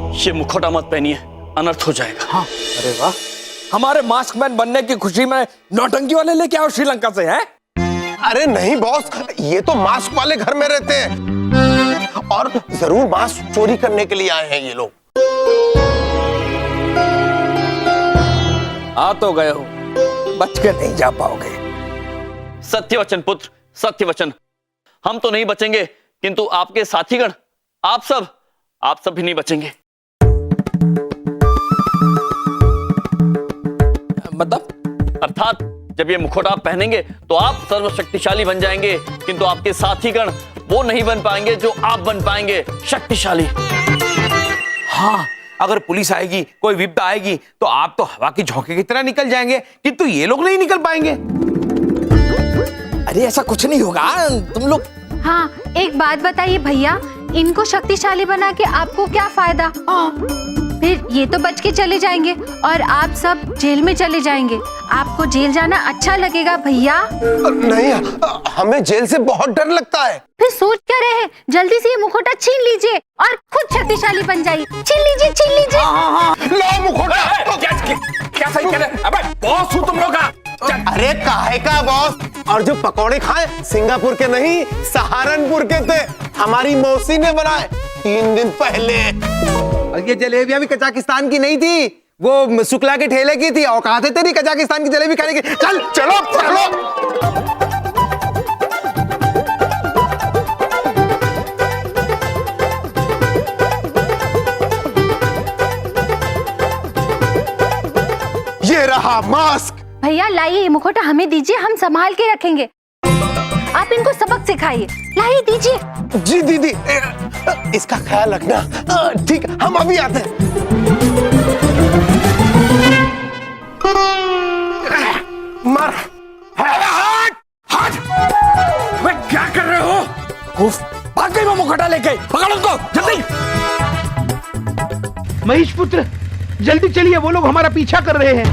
ये मुखौटा मत पहनिए, अनर्थ हो जाएगा। हाँ, अरे वाह, हमारे मास्कमैन बनने की खुशी में नौटंकी वाले लेके आओ श्रीलंका से हैं? अरे नहीं बॉस, ये तो मास्क वाले घर में रहते हैं और जरूर मास्क चोरी करने के लिए आए हैं ये लोग। आ तो गए हो, बच के नहीं जा पाओगे। सत्य वचन पुत्र, सत्य वचन। हम तो नहीं बचेंगे, किंतु आपके साथीगण, आप सब भी नहीं बचेंगे। मतलब? अर्थात जब ये मुखौटा आप पहनेंगे तो आप सर्वशक्तिशाली बन जाएंगे, किंतु आपके साथीगण वो नहीं बन पाएंगे जो आप बन पाएंगे, शक्तिशाली। हाँ, अगर पुलिस आएगी, कोई विपदा आएगी तो आप तो हवा की झोंके की तरह निकल जाएंगे, किंतु ये लोग नहीं निकल पाएंगे। अरे ऐसा कुछ नहीं होगा, तुम लोग। हाँ, एक बात बताइए भैया, इनको शक्तिशाली बना के आपको क्या फायदा? फिर ये तो बच के चले जाएंगे और आप सब जेल में चले जाएंगे। आपको जेल जाना अच्छा लगेगा भैया? नहीं, हमें जेल से बहुत डर लगता है। फिर सोच क्या रहे हैं? जल्दी से ये मुखौटा छीन लीजिए और खुद शक्तिशाली बन जाइए। छीन लीजिए, छीन लीजिए। लो मुखौटा। क्या सही कह रहे? अबे बॉस हूँ तुम लोग का। अरे काहे का बॉस? और जो पकौड़े खाए सिंगापुर के नहीं, सहारनपुर के थे, हमारी मौसी ने बनाए 3 दिन पहले। और ये जलेबियां भी कजाकिस्तान की नहीं थी, वो शुक्ला के ठेले की थी। और कहा थे तेरी कजाकिस्तान की जलेबी खाने की। चल चलो चलो। ये रहा मास्क। भैया लाइए, ये मुखौटा हमें दीजिए, हम संभाल के रखेंगे। आप इनको सबक सिखाइए। लाइए, दीजिए। जी दीदी, इसका ख्याल रखना। ठीक, हम अभी आते हैं। मार। हट! वे क्या कर रहे हो? उफ, भाग गई वो मुखौटा लेके। पकड़ उसको, जल्दी। महेश पुत्र, जल्दी चलिए, वो लोग हमारा पीछा कर रहे हैं।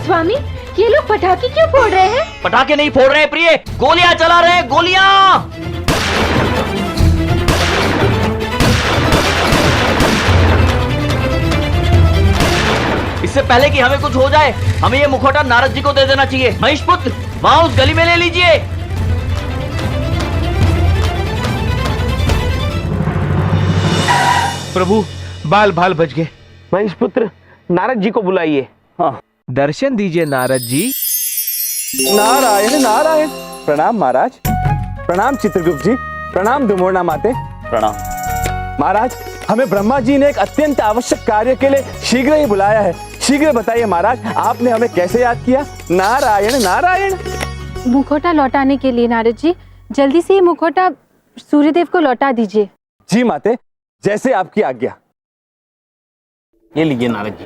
स्वामी, ये लोग पटाखे क्यों फोड़ रहे हैं? पटाखे नहीं फोड़ रहे प्रिय, गोलियां चला रहे हैं, गोलियां। इससे पहले कि हमें कुछ हो जाए, हमें ये मुखौटा नारद जी को दे देना चाहिए। महेश पुत्र, वहां उस गली में ले लीजिए। प्रभु, बाल बाल बच गए। महेश पुत्र, नारद जी को बुलाइए। हाँ, दर्शन दीजिए नारद जी। नारायण नारायण। प्रणाम महाराज। प्रणाम चित्रगुप्त जी। प्रणाम दुमोरना माते। प्रणाम महाराज, हमें ब्रह्मा जी ने एक अत्यंत आवश्यक कार्य के लिए शीघ्र ही बुलाया है। शीघ्र बताइए महाराज, आपने हमें कैसे याद किया? नारायण नारायण। मुखौटा लौटाने के लिए नारद जी, जल्दी से ये मुखौटा सूर्यदेव को लौटा दीजिए। जी माते, जैसे आपकी आज्ञा। ये लीजिए नारद जी।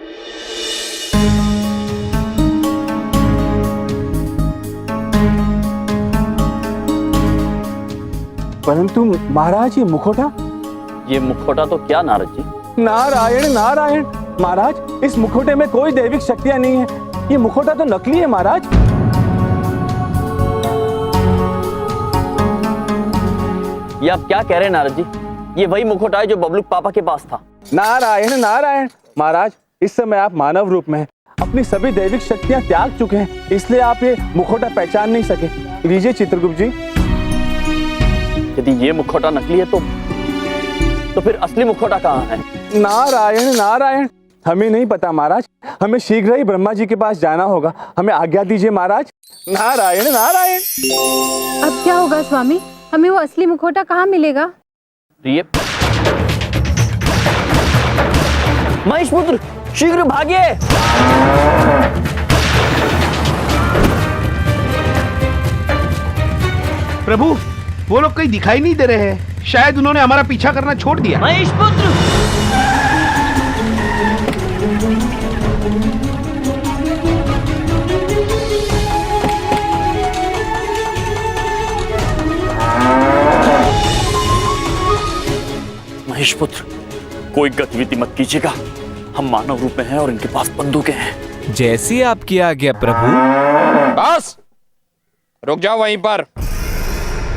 परंतु महाराज, ये मुखौटा तो क्या नारद जी? नारायण नारायण। महाराज, इस मुखौटे में कोई दैविक शक्तियां नहीं है। ये मुखौटा तो नकली है महाराज। ये आप क्या कह रहे हैं नारद जी? ये वही मुखौटा है जो बबलू पापा के पास था। नारायण नारायण। महाराज, इस समय आप मानव रूप में हैं, अपनी सभी दैविक शक्तियां त्याग चुके हैं, इसलिए आप ये मुखौटा पहचान नहीं सके। लीजिए चित्रगुप्त जी। यदि ये मुखौटा नकली है तो फिर असली मुखौटा कहाँ है? नारायण नारायण। हमें नहीं पता महाराज, हमें शीघ्र ही ब्रह्मा जी के पास जाना होगा। हमें आज्ञा दीजिए महाराज। नारायण नारायण। अब क्या होगा स्वामी? हमें वो असली मुखौटा कहाँ मिलेगा? ये महेश पुत्र, शीघ्र भागिए। प्रभु, वो लोग कहीं दिखाई नहीं दे रहे हैं। शायद उन्होंने हमारा पीछा करना छोड़ दिया। महेश पुत्र, महेश पुत्र, कोई गतिविधि मत कीजिएगा। हम मानव रूप में हैं और इनके पास बंदूकें हैं। जैसी आपकी आज्ञा प्रभु। बस रुक जाओ वहीं पर,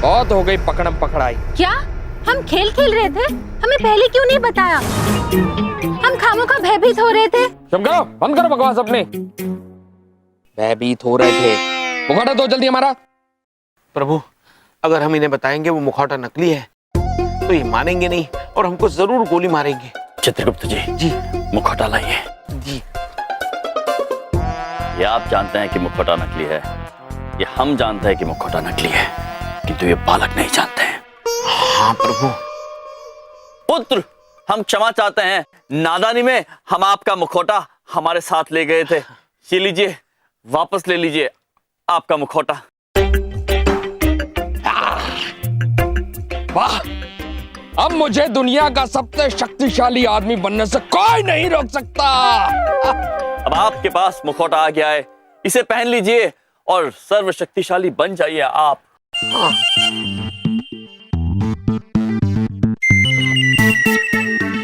बहुत हो गई पकड़म पकड़ाई। क्या? हम खेल खेल रहे थे, हमें पहले क्यों नहीं बताया? हम खामोखा भयभीत हो रहे थे। चुप करो, बंद करो बकवास अपनी। भयभीत हो रहे थे, मुखौटा दो जल्दी हमारा। प्रभु, अगर हम इन्हें बताएंगे वो मुखौटा नकली है तो ये मानेंगे नहीं और हमको जरूर गोली मारेंगे। चित्रगुप्त जी, जी मुखौटा लाइए। जी। ये आप जानते हैं कि मुखौटा नकली है, ये हम जानते हैं कि मुखौटा नकली है, किंतु ये बालक नहीं जानते हैं। हाँ प्रभु। पुत्र, हम क्षमा चाहते हैं, नादानी में हम आपका मुखौटा हमारे साथ ले गए थे। ये लीजिए, वापस ले लीजिए आपका मुखौटा। वाह, अब मुझे दुनिया का सबसे शक्तिशाली आदमी बनने से कोई नहीं रोक सकता। अब आपके पास मुखौटा आ गया है, इसे पहन लीजिए और सर्वशक्तिशाली बन जाइए आप।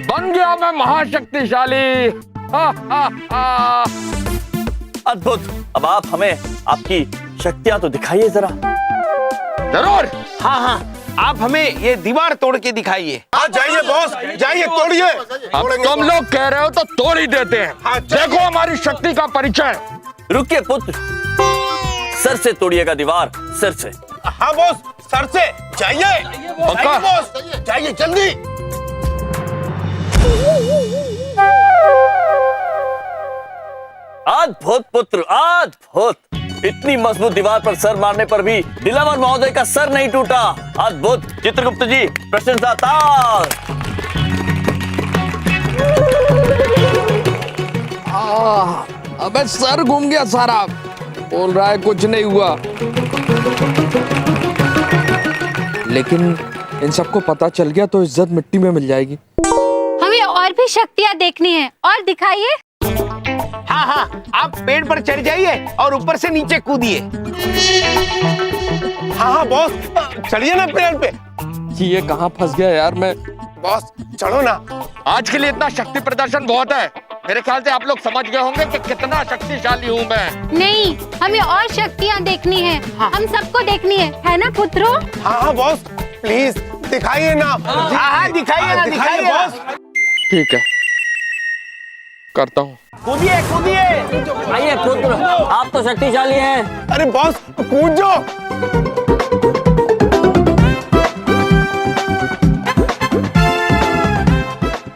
बन गया मैं महाशक्तिशाली। अद्भुत। अब आप हमें आपकी शक्तियां तो दिखाइए जरा। जरूर। हाँ हाँ, आप हमें ये दीवार तोड़ के दिखाइए। हाँ जाइए बॉस, जाइए तोड़िए। अब तुम लोग कह रहे हो तो तोड़ ही देते हैं। हाँ, देखो हमारी शक्ति का परिचय। रुकिए पुत्र, सर से तोड़िएगा दीवार, सर से। हाँ बॉस, सर से। जाइए पक्का? बॉस, जाइए जल्दी। अद्भुत पुत्र, अद्भुत। इतनी मजबूत दीवार पर सर मारने पर भी दिलावर महोदय का सर नहीं टूटा। अद्भुत। चित्रगुप्त जी, प्रशंसा ताल। अबे सर घूम गया सारा। बोल रहा है कुछ नहीं हुआ, लेकिन इन सबको पता चल गया तो इज्जत मिट्टी में मिल जाएगी। हमें और भी शक्तियाँ देखनी है, और दिखाइए। हाँ हाँ, आप पेड़ पर चढ़ जाइए और ऊपर से नीचे कूदिए। हाँ हाँ बॉस, चढ़िए ना पेड़ पे। ये कहाँ फंस गया यार मैं। बॉस चढ़ो ना। आज के लिए इतना शक्ति प्रदर्शन बहुत है। मेरे ख्याल से आप लोग समझ गए होंगे कि कितना शक्तिशाली हूँ मैं। नहीं, हमें और शक्तियाँ देखनी है। हम सबको देखनी है ना पुत्रो? हाँ हाँ बॉस, प्लीज दिखाइए ना। हाँ हाँ, दिखाइए ना, दिखाइए बॉस। ठीक है, करता हूँ। कूदिए कूदिए। आइए पुत्र, आप तो शक्तिशाली हैं। अरे बॉस कूद जाओ।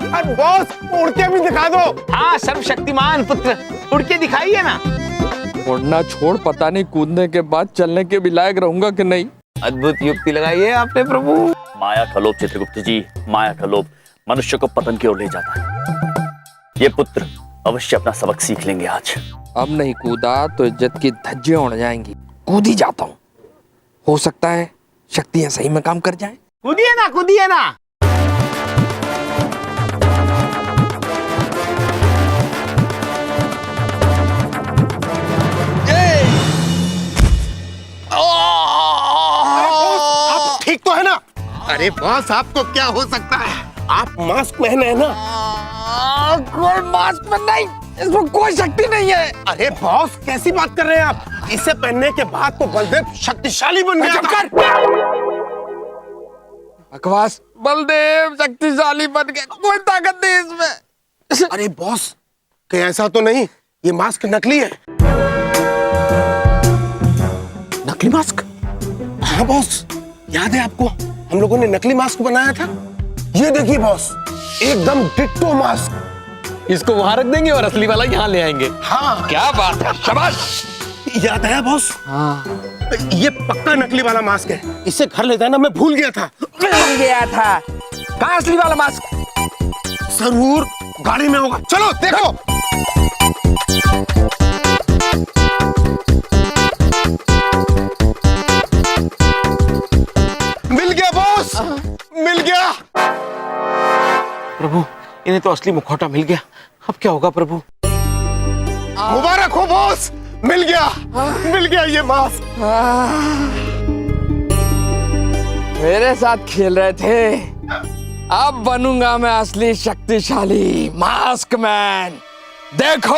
अरे बॉस उड़ के भी दिखा दो। हाँ, सर्वशक्तिमान पुत्र, उड़ के दिखाइए ना। उड़ना छोड़, पता नहीं कूदने के बाद चलने के भी लायक रहूंगा कि नहीं। अद्भुत युक्ति लगाई है आपने प्रभु। माया का लोभ चित्रगुप्त जी, माया का लोभ मनुष्य को पतन की ओर ले जाता है। ये पुत्र अवश्य अपना सबक सीख लेंगे आज। अब नहीं कूदा तो इज्जत की धज्जियां उड़ जाएंगी। कूद ही जाता हूँ, हो सकता है शक्तियां सही में काम कर जाएं। कूदिए ना, कूदिए ना। आप ठीक तो है ना? अरे बॉस आपको क्या हो सकता है? आप मास्क पहने हैं ना? कोई मास्क में नहीं, इसमें कोई शक्ति नहीं है। अरे बॉस कैसी बात कर रहे हैं आप? इसे पहनने के बाद तो बलदेव शक्तिशाली बन गया था। बकवास। बलदेव शक्तिशाली बन गया, कोई ताकत नहीं इसमें। अरे बॉस कहीं ऐसा तो नहीं ये मास्क नकली है? नकली मास्क? हाँ बॉस, याद है आपको हम लोगों ने नकली मास्क बनाया था? ये देखिए बॉस, एकदम डिट्टो मास्क। इसको वहां रख देंगे और असली वाला यहाँ ले आएंगे। हाँ क्या बात है, शाबाश। याद आया बॉस? हाँ ये पक्का नकली वाला मास्क है। इसे घर ले जाना मैं भूल गया था। गया था। कहाँ असली वाला मास्क? जरूर गाड़ी में होगा, चलो देखो। मिल गया बॉस, मिल गया। प्रभु, इन्हें तो असली मुखौटा मिल गया। अब क्या होगा प्रभु? मुबारक हो बॉस, मिल गया ये मास्क। मेरे साथ खेल रहे थे, अब बनूंगा मैं असली शक्तिशाली मास्क मैन। देखो।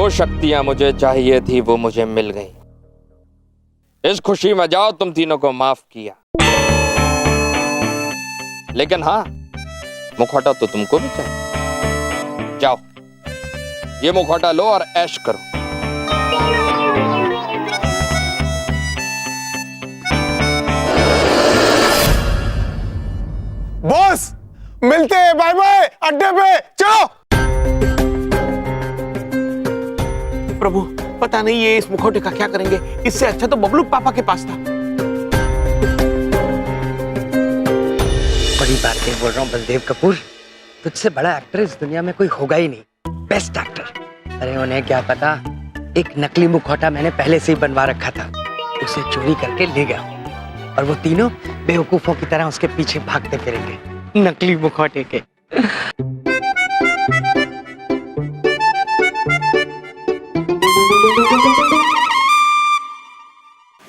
जो शक्तियां मुझे चाहिए थी वो मुझे मिल गई। इस खुशी में जाओ, तुम तीनों को माफ किया। लेकिन हाँ, मुखौटा तो तुमको भी चाहिए। जाओ, ये मुखौटा लो और ऐश करो। बॉस मिलते हैं, बाय बाय, अड्डे पे चलो। प्रभु पता नहीं ये इस मुखौटे का क्या करेंगे, इससे अच्छा तो बबलू पापा के पास था। बड़ी बातें बोल रहा हूँ बलदेव कपूर, तुझसे बड़ा एक्टर इस दुनिया में कोई होगा ही नहीं, बेस्ट एक्टर। अरे उन्हें क्या पता, एक नकली मुखौटा मैंने पहले से ही बनवा रखा था, उसे चोरी करके ले गया और वो तीनों बेवकूफों की तरह उसके पीछे भागते फिरेंगे नकली मुखौटे के।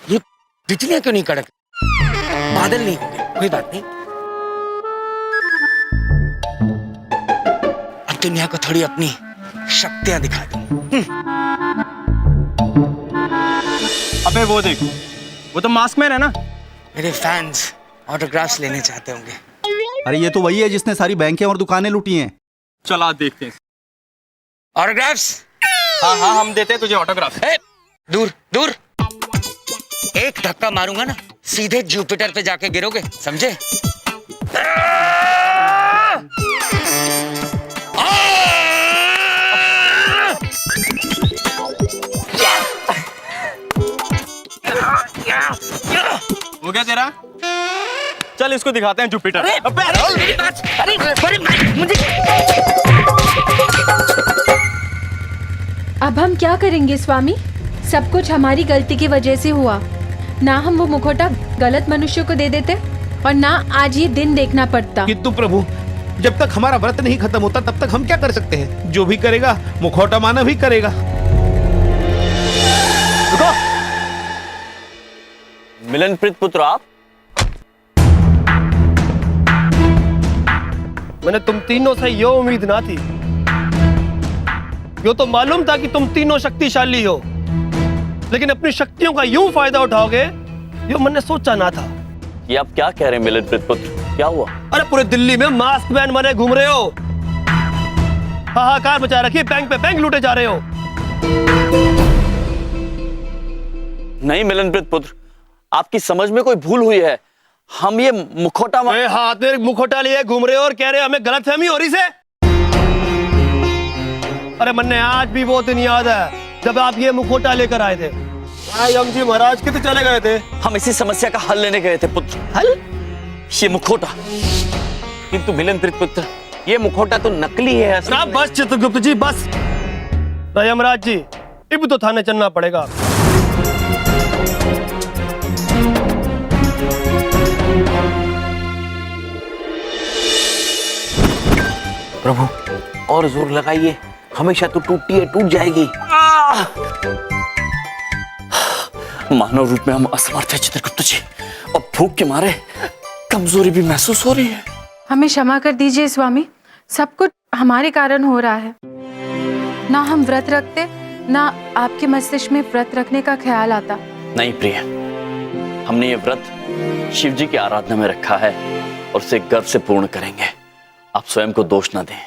ये तितलियां क्यों नहीं कड़क, बादल नहीं होंगे, कोई बात नहीं। अब दुनिया को थोड़ी अपनी शक्तियां दिखा दूं। अबे वो देख, वो तो मास्क मैन है ना। मेरे फैंस ऑटोग्राफ्स लेने चाहते होंगे। अरे ये तो वही है जिसने सारी बैंकें और दुकानें लूटी हैं। चला देखते हैं। ऑटोग्राफ्स? हाँ हाँ, हम देते हैं तुझे ऑटोग्राफ। दूर दूर, एक धक्का मारूंगा ना सीधे जुपिटर पे जाके गिरोगे, समझे? हो गया तेरा? चल इसको दिखाते हैं जुपिटर। अब हम क्या करेंगे स्वामी? सब कुछ हमारी गलती की वजह से हुआ। ना हम वो मुखौटा गलत मनुष्य को दे देते और ना आज ये दिन देखना पड़ता। किंतु प्रभु, जब तक हमारा व्रत नहीं खत्म होता तब तक हम क्या कर सकते हैं? जो भी करेगा मुखौटा मानव ही करेगा। रुको। मिलन प्रीत पुत्र आप? मैंने तुम तीनों से ये उम्मीद ना थी। यो तो मालूम था कि तुम तीनों शक्तिशाली हो, लेकिन अपनी शक्तियों का यूं फायदा उठाओगे यो मैंने सोचा ना था। ये आप क्या कह रहे हैं मिलन प्रीत पुत्र? क्या हुआ? अरे पूरे दिल्ली में मास्क मैन बने घूम रहे हो, हाहाकार मचा रखी, बैंक पे बैंक लूटे जा रहे हो। नहीं मिलन प्रीत पुत्र, आपकी समझ में कोई भूल हुई है। हम ये मुखौटा हाथ में मुखौटा लिए घूम रहे हो और कह रहे हो हमें गलतफहमी हो रही से। अरे मन्ने, आज भी वो दिन याद है जब आप ये मुखौटा लेकर आए थे। हम जी महाराज कितने चले गए थे। हम इसी समस्या का हल लेने गए थे पुत्र। हल? ये मुखौटा। किंतु मिलन प्रीत पुत्र, ये मुखौटा तो नकली है असल में। बस चित्रगुप्त जी बस। यमराज जी, अब तो थाने चलना पड़ेगा। प्रभु और जोर लगाइए, हमेशा तो टूटती है, टूट जाएगी। मानव रूप में हम असमर्थ हैं चित्रगुप्त जी, और भूख के मारे कमजोरी भी महसूस हो रही है। हमें क्षमा कर दीजिए स्वामी, सब कुछ हमारे कारण हो रहा है। ना हम व्रत रखते, ना आपके मस्तिष्क में व्रत रखने का ख्याल आता। नहीं प्रिय, हमने ये व्रत शिव जी की आराधना में रखा है और उसे गर्व से पूर्ण करेंगे। आप स्वयं को दोष न दें।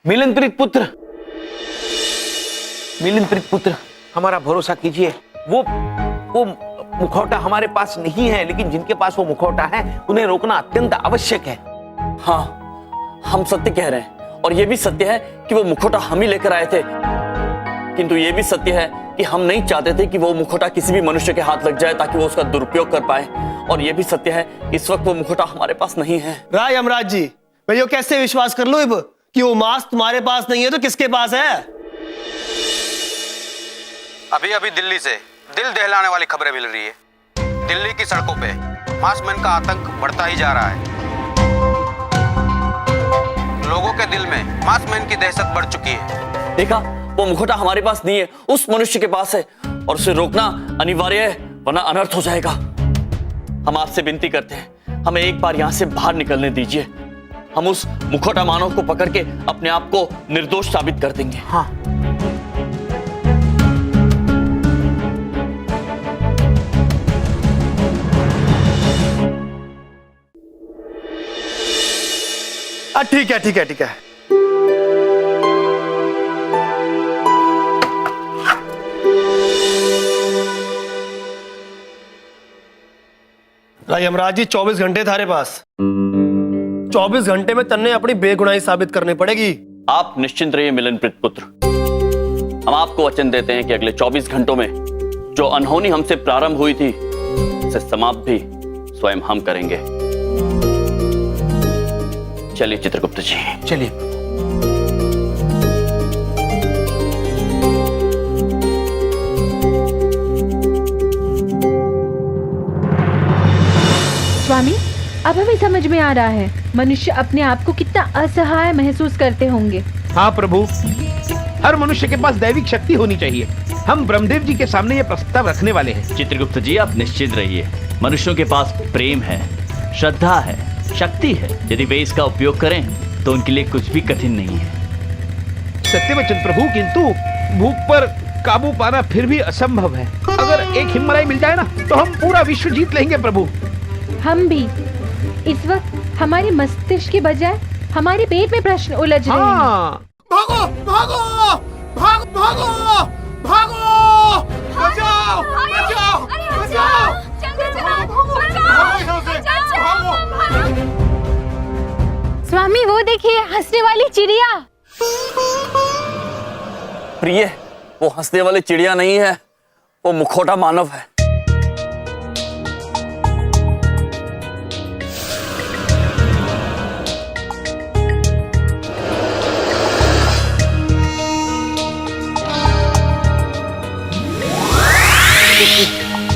मिलन प्रीत पुत्र, मिलन प्रीत पुत्र, हमारा भरोसा कीजिए। वो मुखौटा हमारे पास नहीं है, लेकिन जिनके पास वो मुखौटा है उन्हें रोकना अत्यंत आवश्यक है। हाँ, हम सत्य कह रहे हैं, और ये भी सत्य है कि वो मुखौटा हम ही लेकर आए थे। किंतु ये भी सत्य है कि हम नहीं चाहते थे कि वो मुखौटा किसी भी मनुष्य के हाथ लग जाए ताकि वो उसका दुरुपयोग कर पाए। और ये भी सत्य है इस वक्त वो मुखौटा हमारे पास नहीं है। राय यमराज जी, मैं यो कैसे विश्वास कर लूं अब कि वो मास्क तुम्हारे पास नहीं है तो किसके पास है? अभी अभी दिल्ली से दिल दहलाने वाली खबरें मिल रही है। दिल्ली की सड़कों पे मास्कमैन का आतंक बढ़ता ही जा रहा है। लोगों के दिल में मास्कमैन की दहशत बढ़ चुकी है। देखा, वो मुखौटा हमारे पास नहीं है, उस मनुष्य के पास है, और उसे रोकना अनिवार्य है, वरना अनर्थ हो जाएगा। हम आपसे विनती करते हैं, हमें एक बार यहाँ से बाहर निकलने दीजिए। हम उस मुखौटा मानव को पकड़ के अपने आप को निर्दोष साबित कर देंगे। हाँ, ठीक है ठीक है ठीक है। यमराज जी 24 घंटे थारे पास, 24 घंटे में तन्ने अपनी बेगुनाही साबित करनी पड़ेगी। आप निश्चिंत रहिए मिलनप्रीत पुत्र, हम आपको वचन देते हैं कि अगले 24 घंटों में जो अनहोनी हमसे प्रारंभ हुई थी उसे समाप्त भी स्वयं हम करेंगे। चलिए चित्रगुप्त जी, चलिए। स्वामी, अब हमें समझ में आ रहा है मनुष्य अपने आप को कितना असहाय महसूस करते होंगे। हाँ प्रभु, हर मनुष्य के पास दैविक शक्ति होनी चाहिए। हम ब्रह्मदेव जी के सामने ये प्रस्ताव रखने वाले हैं। चित्रगुप्त जी आप निश्चित रहिए, मनुष्यों के पास प्रेम है, श्रद्धा है, शक्ति है। यदि वे इसका उपयोग करें तो उनके लिए कुछ भी कठिन नहीं है। सत्य वचन प्रभु, किंतु भूख पर काबू पाना फिर भी असंभव है। अगर एक हिममलाई मिल जाए ना तो हम पूरा विश्व जीत लेंगे प्रभु। हम भी इस वक्त हमारे मस्तिष्क के बजाय हमारे पेट में प्रश्न उलझ रहे हैं। भागो भागो भागो भागो भागो, बचाओ बचाओ बचाओ, स्वामी वो देखिए हंसने वाली चिड़िया। प्रिय, वो हंसने वाली चिड़िया नहीं है, वो मुखौटा मानव है।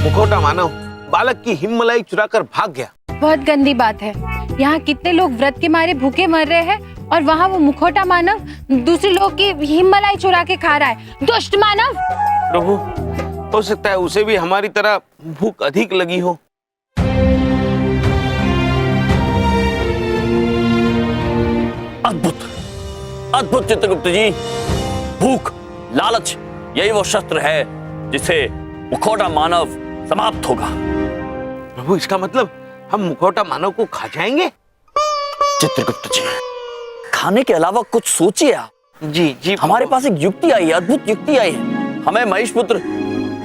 मुखौटा मानव बालक की हिममलाई चुराकर भाग गया। बहुत गंदी बात है। यहाँ कितने लोग व्रत के मारे भूखे मर रहे हैं और वहाँ वो मुखौटा मानव दूसरे लोग की हिममलाई चुरा के खा रहा है। दुष्ट मानव। प्रभु, हो सकता है उसे भी हमारी तरह भूख अधिक लगी हो। अद्भुत अद्भुत चित्रगुप्त जी, भूख, लालच, यही वो शस्त्र है जिसे मुखौटा मानव समाप्त होगा। प्रभु, इसका मतलब हम मुखौटा मानव को खा जाएंगे? चित्रगुप्त जी, खाने के अलावा कुछ सोचिए आप। जी जी, हमारे पास एक युक्ति आई है, अद्भुत युक्ति आई है। हमें महेश पुत्र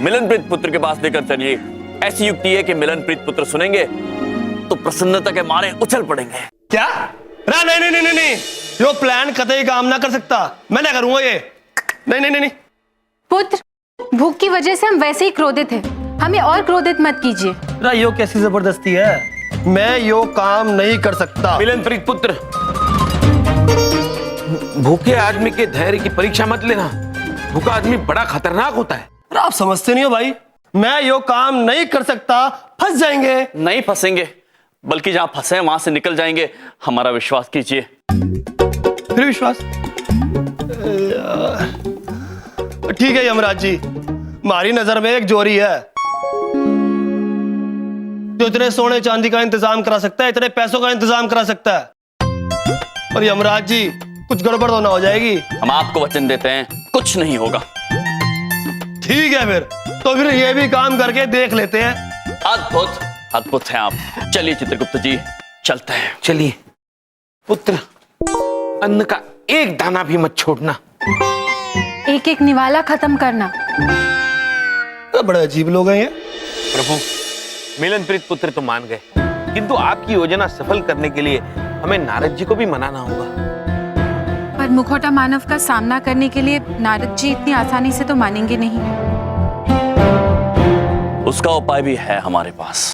मिलनप्रीत पुत्र के पास लेकर चलिए। ऐसी युक्ति है कि मिलनप्रीत पुत्र सुनेंगे तो प्रसन्नता के मारे उछल पड़ेंगे। क्या? नहीं नहीं नहीं नहीं, यो प्लान कतई काम ना कर सकता, मैं ना करूंगा ये। नहीं नहीं नहीं। पुत्र, भूख की वजह से हम वैसे ही क्रोधित हैं। हमें और क्रोधित मत कीजिए। यो कैसी जबरदस्ती है, मैं यो काम नहीं कर सकता। मिलनप्रीत पुत्र, भूखे आदमी के धैर्य की परीक्षा मत लेना। भूखा आदमी बड़ा खतरनाक होता है। आप समझते नहीं हो भाई, मैं यो काम नहीं कर सकता, फंस जाएंगे। नहीं फंसेंगे, बल्कि जहां फंसे हैं वहां से निकल जाएंगे, हमारा विश्वास कीजिए। फिर विश्वास? ठीक है यमराज जी, हमारी नजर में एक जोरी है जो इतने सोने चांदी का इंतजाम करा सकता है, इतने पैसों का इंतजाम करा सकता है। और यमराज जी, कुछ गड़बड़ तो ना हो जाएगी? हम आपको वचन देते हैं कुछ नहीं होगा। ठीक है फिर, तो फिर ये भी काम करके देख लेते हैं। अद्भुत अद्भुत हैं आप। चलिए चित्रगुप्त जी, चलते हैं। चलिए पुत्र, अन्न का एक दाना भी मत छोड़ना। एक एक निवाला खत्म करना। तो बड़े अजीब लोग हैं ये। प्रभु, मिलनप्रीत पुत्र तो मान गए, किंतु आपकी योजना सफल करने के लिए हमें नारद जी को भी मनाना होगा। पर मुखौटा मानव का सामना करने के लिए नारद जी इतनी आसानी से तो मानेंगे नहीं। उसका उपाय भी है हमारे पास।